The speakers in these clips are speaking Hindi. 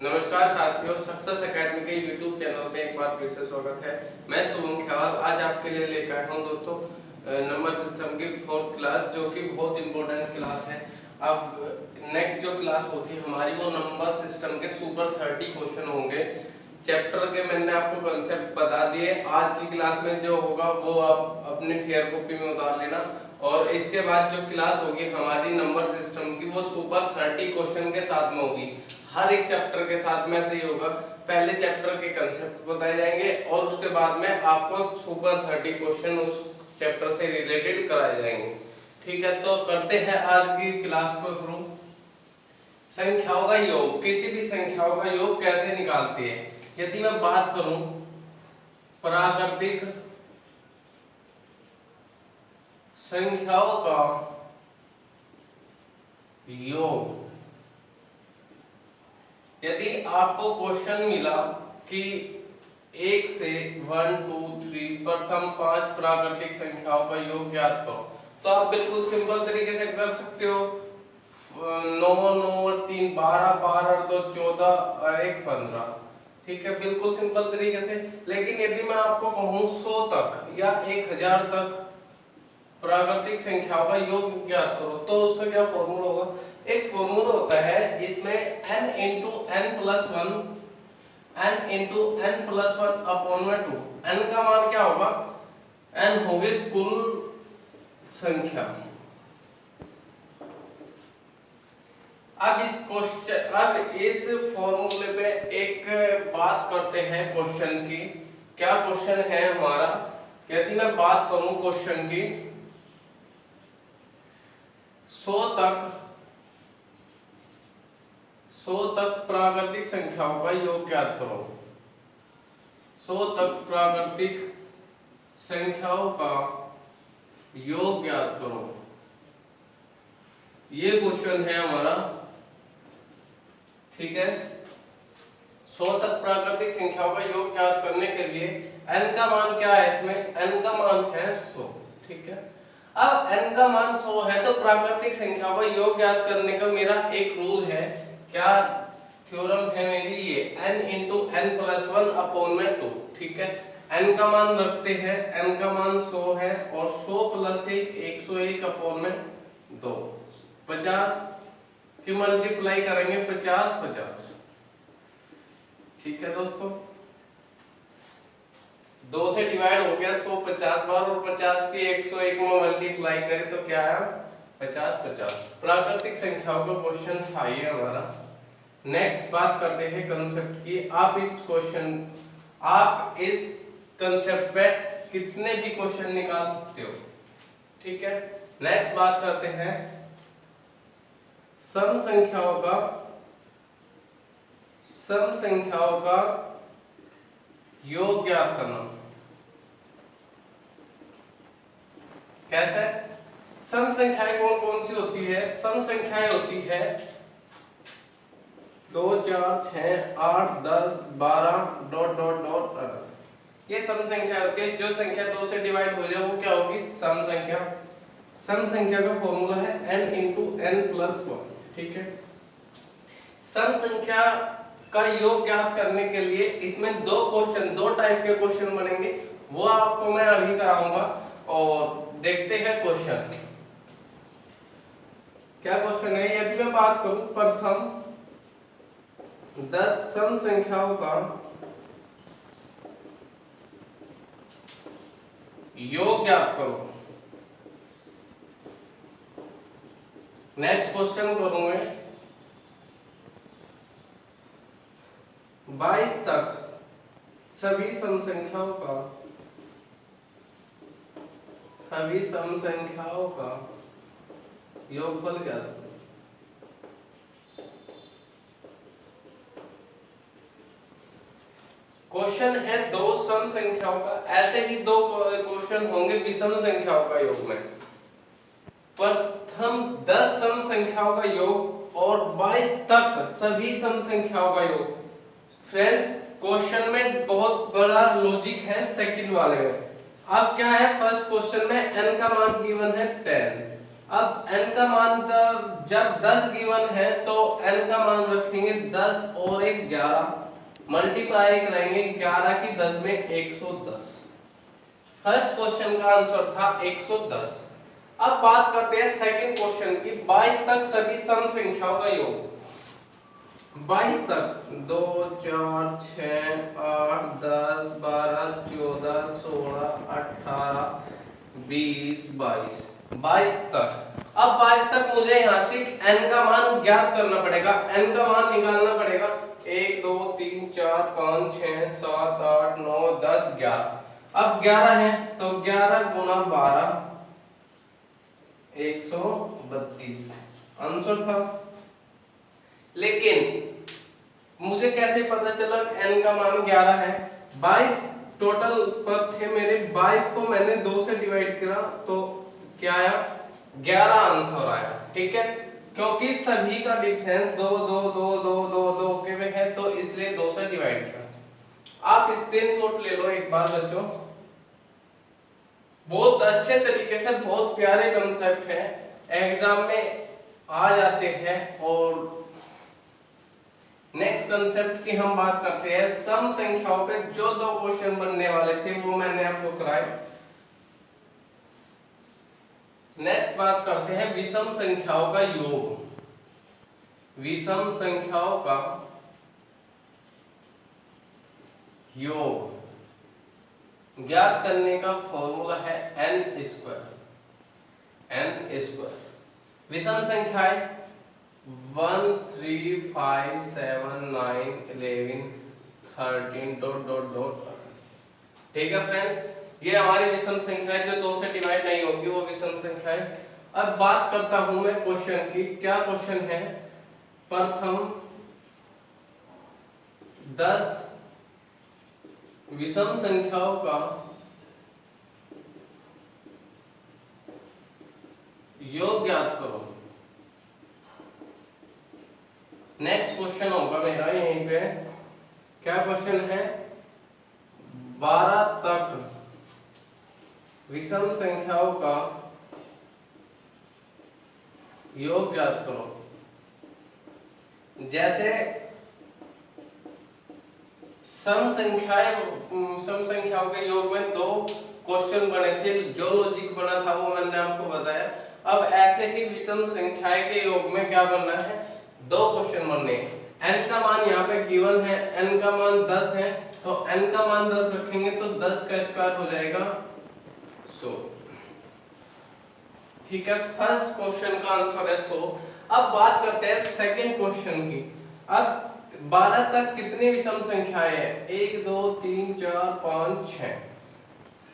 नमस्कार साथियों, सक्सेस एकेडमी के यूट्यूब चैनल में एक बार फिर से स्वागत है। मैं शुभम ख्याल आज आपके लिए लेकर आया हूं दोस्तों नंबर सिस्टम की 4th क्लास, जो कि बहुत इंपॉर्टेंट क्लास है। अब नेक्स्ट जो क्लास होगी हमारी वो नंबर सिस्टम के सुपर 30 क्वेश्चन होंगे। चैप्टर के मैंने आपको कॉन्सेप्ट बता दिए। आज की क्लास में जो होगा वो आप अपनी फेयर कॉपी में उतार लेना, और इसके बाद जो क्लास होगी हमारी नंबर सिस्टम की वो सुपर 30 क्वेश्चन के साथ में होगी। हर एक चैप्टर के साथ में से ही होगा। पहले चैप्टर के कंसेप्ट बताए जाएंगे और उसके बाद में आपको सुपर 30 क्वेश्चन उस चैप्टर से रिलेटेड कराए जाएंगे। ठीक है, तो करते हैं आज की क्लास को शुरू। संख्याओं का योग, किसी भी संख्याओं का योग कैसे निकालते हैं। यदि मैं बात करूं प्राकृतिक संख्याओं का योग, यदि आपको क्वेश्चन मिला कि 1 से 1 2 3 प्रथम 5 प्राकृतिक संख्याओं का योग ज्ञात करो, तो आप बिल्कुल सिंपल तरीके से कर सकते हो। 9 9 और 3 12, 12 और 2 14 और 1 15। ठीक है, बिल्कुल सिंपल तरीके से। लेकिन यदि मैं आपको कहूं 100 तक या 1000 तक प्राकृतिक संख्याओं का योग ज्ञात करो, तो उसका क्या फॉर्मूला होगा। एक फॉर्मूला होता है इसमें n into n plus 1 upon में 2। n का मान क्या होगा, n होगे कुल संख्या। अब इस फॉर्मूले पे एक बात करते हैं क्वेश्चन की। क्या क्वेश्चन है हमारा, यदि मैं बात करूं क्वेश्चन की 100 तक प्राकृतिक संख्याओं का योग ज्ञात करो। 100 तक प्राकृतिक संख्याओं का योग ज्ञात करो, ये क्वेश्चन है हमारा। ठीक है, 100 तक प्राकृतिक संख्याओं का योग ज्ञात करने के लिए n का मान क्या है, इसमें n का मान है 100। ठीक है, अब n का मान 100 है तो प्राकृतिक संख्याओं का योग ज्ञात करने का मेरा एक रूल है। क्या थ्योरम है मेरी, ये n into n plus 1 upon में 2। ठीक है, n का मान रखते हैं, n का मान 100 है और 100 प्लस 1 101 अपॉन में 2। 50 की मल्टीप्लाई करेंगे 50 50। ठीक है दोस्तों, 2 से डिवाइड हो गया 100 50 बार, और 50 की 101 में मल्टीप्लाई करें तो क्या आया 50 50। प्राकृतिक संख्याओं का क्वेश्चन था ये हमारा। नेक्स्ट बात करते हैं कंसेप्ट की। आप इस कंसेप्ट पे कितने भी क्वेश्चन निकाल सकते हो। ठीक है, नेक्स्ट बात करते हैं सम संख्याओं का योग ज्ञात करना। कैसे, सम संख्याएं कौन कौन सी होती है। सम संख्याएं होती है 2 4 6 8 10 12 डॉट डॉट डॉट। ये सम संख्या होती है। जो संख्या 2 से डिवाइड हो जाए वो क्या होगी, सम संख्या। सम संख्या का फॉर्मूला है n इंटू n प्लस 1। ठीक है, सम संख्या का योग ज्ञात करने के लिए इसमें दो टाइप के क्वेश्चन बनेंगे, वो आपको मैं अभी कराऊंगा। और देखते हैं क्वेश्चन क्या क्वेश्चन है। यदि मैं बात करूं प्रथम 10 सम संख्याओं का योग ज्ञात करो। नेक्स्ट क्वेश्चन करूंगे 22 तक सभी सम संख्याओं का योगफल ज्ञात करो। क्वेश्चन है दो सम संख्याओं का, ऐसे ही दो क्वेश्चन होंगे विषम संख्याओं का योग में। प्रथम 10 सम संख्याओं का योग और 22 तक सभी सम संख्याओं का योग। फ्रेंड, क्वेश्चन में बहुत बड़ा लॉजिक है सेकंड वाले में। अब क्या है, फर्स्ट क्वेश्चन में n का मान गिवन है 10। अब n का मान जब 10 गिवन है तो n का मान रखेंगे 10 और एक 11 मल्टीप्लाई करेंगे 11 की 10 में 110। फर्स्ट क्वेश्चन का आंसर था 110। अब बात करते हैं सेकंड क्वेश्चन की। 22 तक सभी सम संख्याओं का योग। 22 तक 2 4 6 8 10 12 14 16 18 20 22 22 तक। अब 22 तक मुझे यहाँ से n का मान ज्ञात करना पड़ेगा, n का मान निकालना पड़ेगा। 1 2 3 4 5 6 7 8 9 10 11। अब 11 है तो 11 गुना 12 132 आंसर था। लेकिन मुझे कैसे पता चला n का मान 11 है? 22 टोटल पद थे मेरे, 22 को मैंने 2 से डिवाइड किया तो क्या आया? 11 आंसर आया। ठीक है, क्योंकि सभी का डिफरेंस 2 2 2 2 2 2 के में है तो इसलिए 2 से डिवाइड किया। आप स्क्रीनशॉट ले लो एक बार बच्चों। बहुत अच्छे तरीके से, बहुत प्यारे कंसेप्ट है, एग्जाम में आ जाते हैं। और नेक्स्ट कंसेप्ट की हम बात करते हैं। सम संख्याओं पे जो 2 क्वेश्चन बनने वाले थे वो मैंने आपको कराए। नेक्स्ट बात करते हैं विषम संख्याओं का योग। विषम संख्याओं का योग ज्ञात करने का फॉर्मूला है n स्क्वायर। विषम संख्याएं 1 3 5 7 9 11 13 डॉट डॉट डॉट। ठीक है फ्रेंड्स, ये हमारी विषम संख्या है जो 2 से डिवाइड नहीं होगी, वो विषम संख्या है। अब बात करता हूं मैं क्वेश्चन की। क्या क्वेश्चन है? प्रथम 10 विषम संख्याओं का योग ज्ञात करो। नेक्स्ट क्वेश्चन होगा मेरा यहीं पे। क्या क्वेश्चन है? 12 तक विषम संख्याओं का योग ज्ञात करो। जैसे सम संख्याओं के योग में 2 क्वेश्चन बने थे, जो लॉजिक बना था वो मैंने आपको बताया। अब ऐसे ही विषम संख्याएं के योग में क्या बनना है? 2 क्वेश्चन बनने। n का मान यहाँ पे गिवन है, n का मान 10 है तो n का मान 10 रखेंगे तो 10 का स्क्वायर हो जाएगा 100। ठीक है, फर्स्ट क्वेश्चन का आंसर है 100। अब बात करते हैं सेकंड क्वेश्चन की। अब 12 तक कितनी विषम संख्याएं हैं? 1 2 3 4 5 6।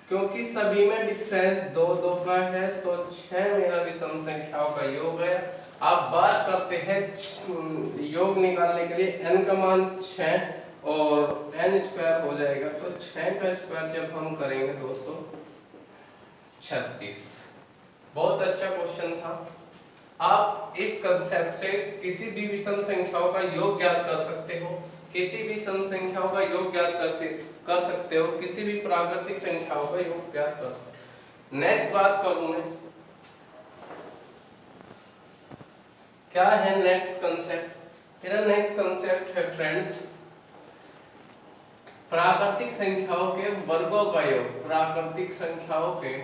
क्योंकि सभी में डिफरेंस 2 2 का है तो 6 मेरा विषम संख्याओं का योग है। आप बात करते हैं योग निकालने के लिए। n का मान 6 और n स्क्वायर हो जाएगा तो 6 का स्क्वायर जब हम करेंगे दोस्तों 36। बहुत अच्छा क्वेश्चन था। आप इस कंसेप्ट से किसी भी विषम संख्याओं का योग ज्ञात कर सकते हो, किसी भी सम संख्याओं का योग ज्ञात कर सकते हो, किसी भी प्राकृतिक संख्याओं का योग ज्ञात कर सकते हो। नेक्स्ट बात करूं मैं, क्या है नेक्स्ट कंसेप्ट? मेरा नेक्स्ट कंसेप्ट है फ्रेंड्स प्राकृतिक संख्याओं के वर्गों का योग। प्राकृतिक संख्याओं के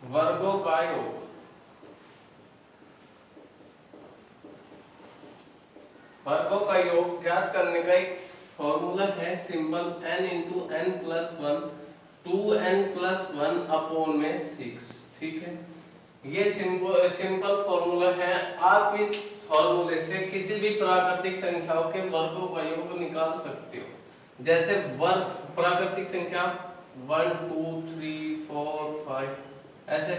वर्गों का योग। वर्गों का योग ज्ञात करने का एक फॉर्मूला है simple n into n plus 1 2n plus 1 upon में 6। ठीक है, ये सिंपल फॉर्मूला है। आप इस फॉर्मूले से किसी भी प्राकृतिक संख्याओं के वर्गों का योग निकाल सकते हो। जैसे वर्ग प्राकृतिक संख्या 1 2 3 4 5 ऐसे,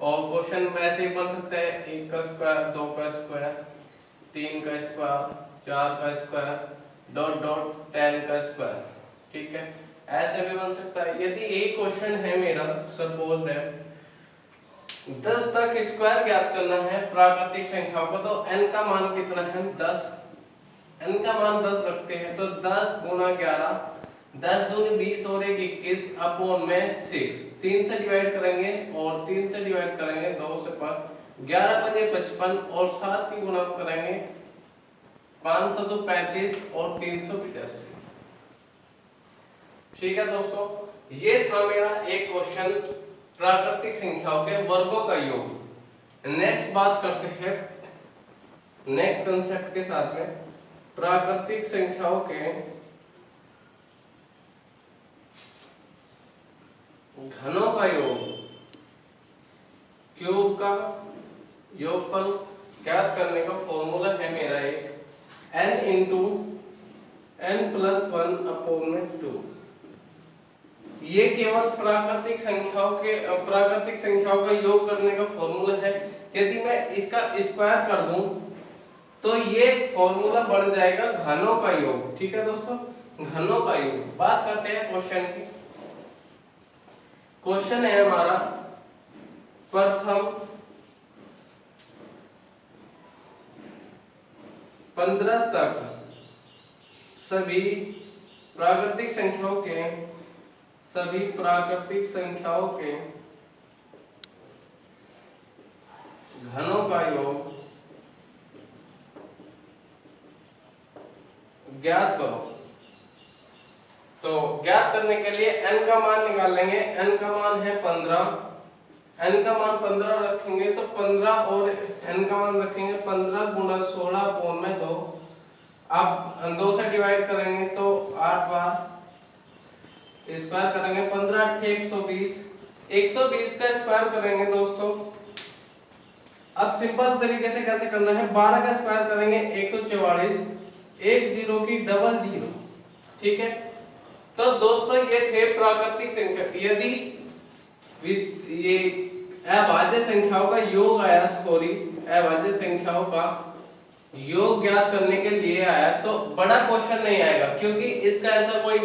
और क्वेश्चन में ऐसे ही बन सकता है 1 का स्क्वायर 2 का स्क्वायर 3 का स्क्वायर 4 का स्क्वायर डॉट डॉट 10 का स्क्वायर। ठीक है, ऐसे भी बन सकता है। यदि एक क्वेश्चन है मेरा, सपोज है 10 तक स्क्वायर ज्ञात करना है प्राकृतिक संख्याओं को, तो n का मान कितना है? 10। n का मान 10 रखते हैं तो 10 गुना 11 10 दूनी 20 और 1 21 अपॉन में 6, 3 से डिवाइड करेंगे और 3 से डिवाइड करेंगे 2 से 5, 11 पंजे 55 और 7 की गुणा करेंगे 535 और 385। ठीक है दोस्तों, ये था मेरा एक क्वेश्चन प्राकृतिक संख्याओं के वर्गों का योग। नेक्स्ट बात करते हैं नेक्स्ट कंसेप्ट के साथ में प्राकृतिक संख्याओं के घनों का योग। क्यूब का योगफल ज्ञात करने का फॉर्मूला है मेरा एक n into n plus 1 upon में 2। ये केवल प्राकृतिक संख्याओं का योग करने का फॉर्मूला है। यदि मैं इसका स्क्वायर कर दूं तो ये फॉर्मूला बन जाएगा घनों का योग। ठीक है दोस्तों, घनों का योग। बात करते हैं क्वेश्चन की। क्वेश्चन है हमारा प्रथम 15 तक सभी प्राकृतिक संख्याओं के घनों का योग ज्ञात करो। तो ज्ञात करने के लिए n का मान निकाल लेंगे। n का मान है 15, n का मान 15 रखेंगे तो 15 और n का मान रखेंगे 15 गुना 16 अपॉन में 2। अब 2 से डिवाइड करेंगे तो 8 बार स्क्वायर करेंगे 15 8 120, 120 का स्क्वायर करेंगे दोस्तों। अब सिंपल तरीके से कैसे करना है, 12 का स्क्वायर करेंगे 144, 1 0 की डबल 0। ठीक है, तो दोस्तों ये थे प्राकृतिक संख्या। यदि ये अभाज्य संख्याओं का योग आया, अभाज्य संख्याओं का योग ज्ञात करने के लिए आया तो बड़ा क्वेश्चन नहीं आएगा, क्योंकि इसका ऐसा कोई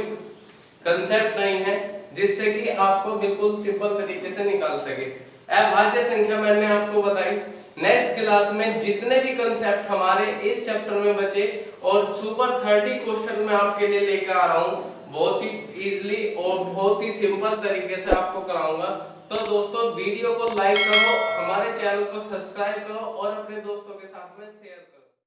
कंसेप्ट नहीं है जिससे कि आपको बिल्कुल सिंपल तरीके से निकाल सके। अभाज्य संख्या मैंने आपको बताई। नेक्स्ट क्लास में जितने भी कंसेप्ट हमारे इस चैप्टर में बचे और सुपर 30 क्वेश्चन मैं आपके लिए लेकर आ रहा हूँ, बहुत ही इजीली और बहुत ही सिंपल तरीके से आपको कराऊंगा। तो दोस्तों वीडियो को लाइक करो, हमारे चैनल को सब्सक्राइब करो और अपने दोस्तों के साथ में शेयर करो।